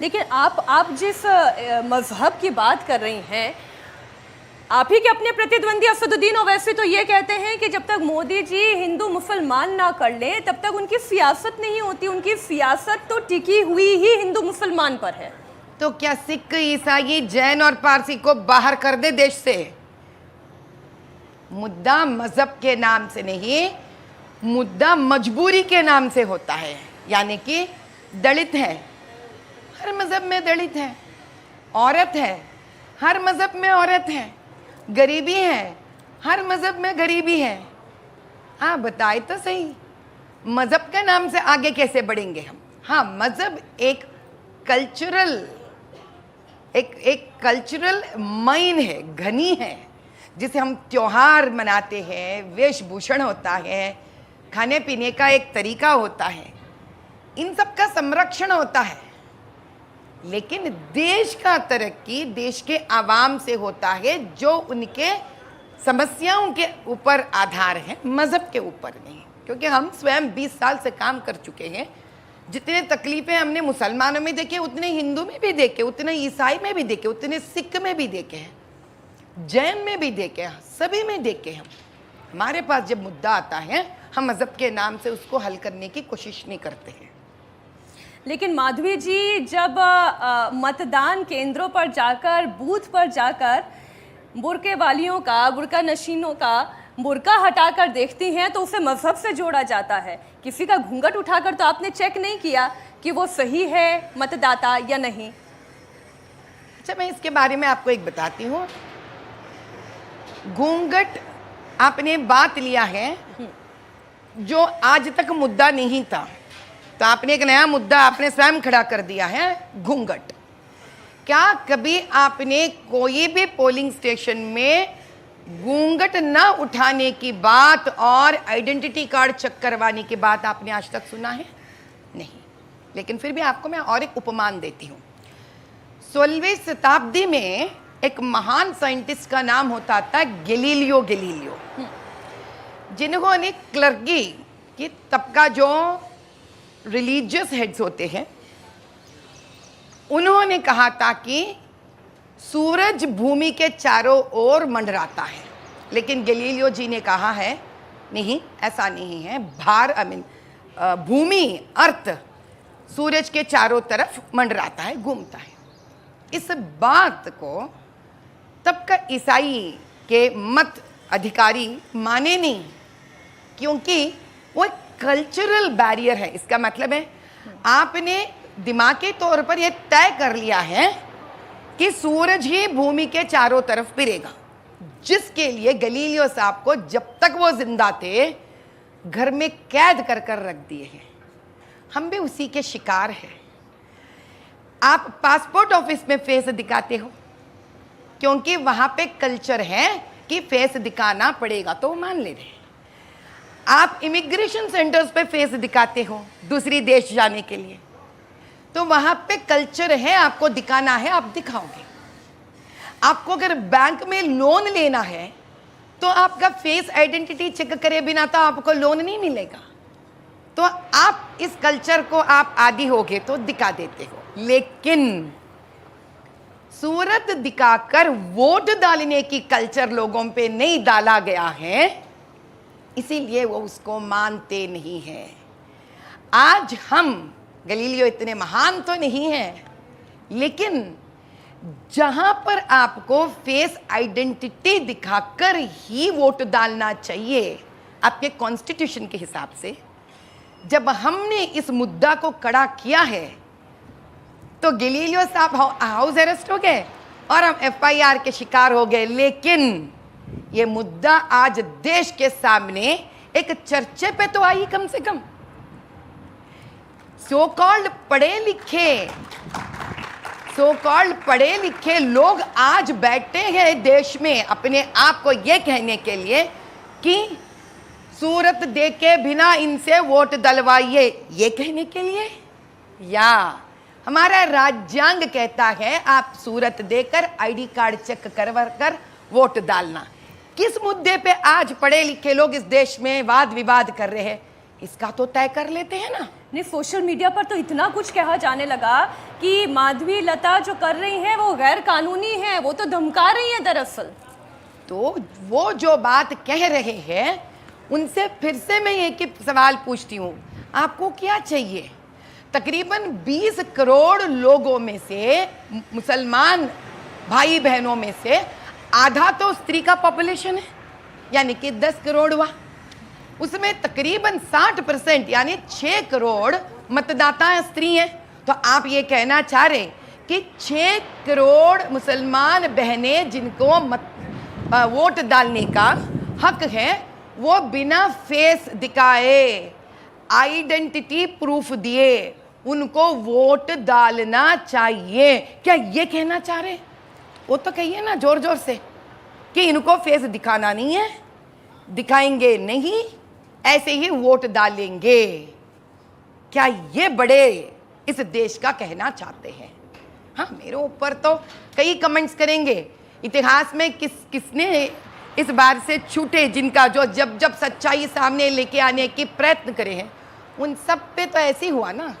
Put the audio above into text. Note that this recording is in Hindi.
लेकिन आप जिस मजहब की बात कर रही हैं, आप ही के अपने प्रतिद्वंदी असदुद्दीन ओवैसी तो ये कहते हैं कि जब तक मोदी जी हिंदू मुसलमान ना कर ले तब तक उनकी सियासत नहीं होती। उनकी सियासत तो टिकी हुई ही हिंदू मुसलमान पर है। तो क्या सिख, ईसाई, जैन और पारसी को बाहर कर दे देश से? मुद्दा मजहब के नाम से नहीं, मुद्दा मजबूरी के नाम से होता है। यानी कि दलित है, हर मजहब में दलित है, औरत है, हर मजहब में औरत है, गरीबी है, हर मजहब में गरीबी है। हाँ बताए तो सही, मजहब के नाम से आगे कैसे बढ़ेंगे हम? हाँ, मजहब एक कल्चरल माइन है, घनी है, जिसे हम त्योहार मनाते हैं, वेशभूषण होता है, खाने पीने का एक तरीका होता है, इन सब का संरक्षण होता है। लेकिन देश का तरक्की देश के आवाम से होता है, जो उनके समस्याओं के ऊपर आधार है, मजहब के ऊपर नहीं। क्योंकि हम स्वयं 20 साल से काम कर चुके हैं। जितने तकलीफें हमने मुसलमानों में देखे उतने हिंदू में भी देखे, उतने ईसाई में भी देखे, उतने सिख में भी देखे हैं, जैन में भी देखे हैं, सभी में देखे हम। हमारे पास जब मुद्दा आता है हम मजहब के नाम से उसको हल करने की कोशिश नहीं करते हैं। लेकिन माधवी जी, जब मतदान केंद्रों पर जाकर, बूथ पर जाकर बुरके वालियों का, बुरका नशीनों का बुरका हटाकर देखती हैं तो उसे मजहब से जोड़ा जाता है। किसी का घूंघट उठाकर तो आपने चेक नहीं किया कि वो सही है मतदाता या नहीं। अच्छा, मैं इसके बारे में आपको एक बताती हूँ। घूंघट आपने बात लिया है जो आज तक मुद्दा नहीं था, तो आपने एक नया मुद्दा आपने स्वयं खड़ा कर दिया है, घूंघट। क्या कभी आपने कोई भी पोलिंग स्टेशन में घूंघट ना उठाने की बात और आइडेंटिटी कार्ड चेक करवाने की बात आपने आज तक सुना है? नहीं। लेकिन फिर भी आपको मैं और एक उपमान देती हूँ। 16वीं शताब्दी में एक महान साइंटिस्ट का नाम होता था गैलीलियो गैलीलियो, जिन्होंने क्लर्गी की तबका जो रिलीजियस हेड्स होते हैं, उन्होंने कहा था कि सूरज भूमि के चारों ओर मंडराता है। लेकिन गैलीलियो जी ने कहा है नहीं, ऐसा नहीं है। भूमि, अर्थ सूरज के चारों तरफ मंडराता है, घूमता है। इस बात को तब का ईसाई के मत अधिकारी माने नहीं, क्योंकि वो एक कल्चरल बैरियर है। इसका मतलब है आपने दिमागी तौर पर यह तय कर लिया है कि सूरज ही भूमि के चारों तरफ फिरेगा, जिसके लिए गैलीलियो साहब को जब तक वो जिंदा थे घर में कैद कर कर रख दिए हैं। हम भी उसी के शिकार हैं। आप पासपोर्ट ऑफिस में फेस दिखाते हो क्योंकि वहां पे कल्चर है कि फेस दिखाना पड़ेगा, तो मान ले रहे। आप इमिग्रेशन सेंटर्स पे फेस दिखाते हो दूसरी देश जाने के लिए, तो वहां पे कल्चर है, आपको दिखाना है, आप दिखाओगे। आपको अगर बैंक में लोन लेना है तो आपका फेस आइडेंटिटी चेक करे बिना तो आपको लोन नहीं मिलेगा। तो आप इस कल्चर को आप आदी होगे तो दिखा देते हो। लेकिन सूरत दिखाकर वोट डालने की कल्चर लोगों पे नहीं डाला गया है, इसीलिए वो उसको मानते नहीं हैं। आज हम गैलीलियो इतने महान तो नहीं है, लेकिन जहां पर आपको फेस आइडेंटिटी दिखाकर ही वोट डालना चाहिए आपके कॉन्स्टिट्यूशन के हिसाब से, जब हमने इस मुद्दा को खड़ा किया है तो गैलीलियो साहब हाउस अरेस्ट हो गए और हम FIR के शिकार हो गए। लेकिन ये मुद्दा आज देश के सामने एक चर्चे पे तो आई कम से कम। सो कॉल्ड पढ़े लिखे लोग आज बैठे हैं देश में अपने आप को यह कहने के लिए कि सूरत देखे बिना इनसे वोट डलवाइए, ये कहने के लिए। या हमारा राज्यांग कहता है आप सूरत देकर ID कार्ड चेक करवा कर वोट डालना। किस मुद्दे पे आज पढ़े लिखे लोग इस देश में वाद विवाद कर रहे हैं, इसका तो तय कर लेते हैं ना। नहीं, सोशल मीडिया पर तो इतना कुछ कहा जाने लगा कि माधवी लता जो कर रही हैं वो गैर कानूनी है, वो तो धमका रही हैं दरअसल। तो वो जो बात कह रहे हैं उनसे फिर से मैं एक ही सवाल पूछती हूँ, आपको क्या चाहिए? तकरीबन 20 करोड़ लोगों में से, मुसलमान भाई बहनों में से आधा तो स्त्री का पॉपुलेशन है, यानी कि 10 करोड़ हुआ। उसमें तकरीबन 60% यानी 6 करोड़ मतदाता स्त्री हैं। तो आप ये कहना चाह रहे कि 6 करोड़ मुसलमान बहनें जिनको वोट डालने का हक है, वो बिना फेस दिखाए, आइडेंटिटी प्रूफ दिए उनको वोट डालना चाहिए, क्या ये कहना चाह रहे? वो तो कहिए ना जोर जोर से कि इनको फेस दिखाना नहीं है, दिखाएंगे नहीं, ऐसे ही वोट डालेंगे। क्या ये बड़े इस देश का कहना चाहते हैं? हाँ, मेरे ऊपर तो कई कमेंट्स करेंगे, इतिहास में किसने इस बार से छूटे, जिनका जो जब जब सच्चाई सामने लेके आने की प्रयत्न करे हैं, उन सब पे तो ऐसे ही हुआ ना।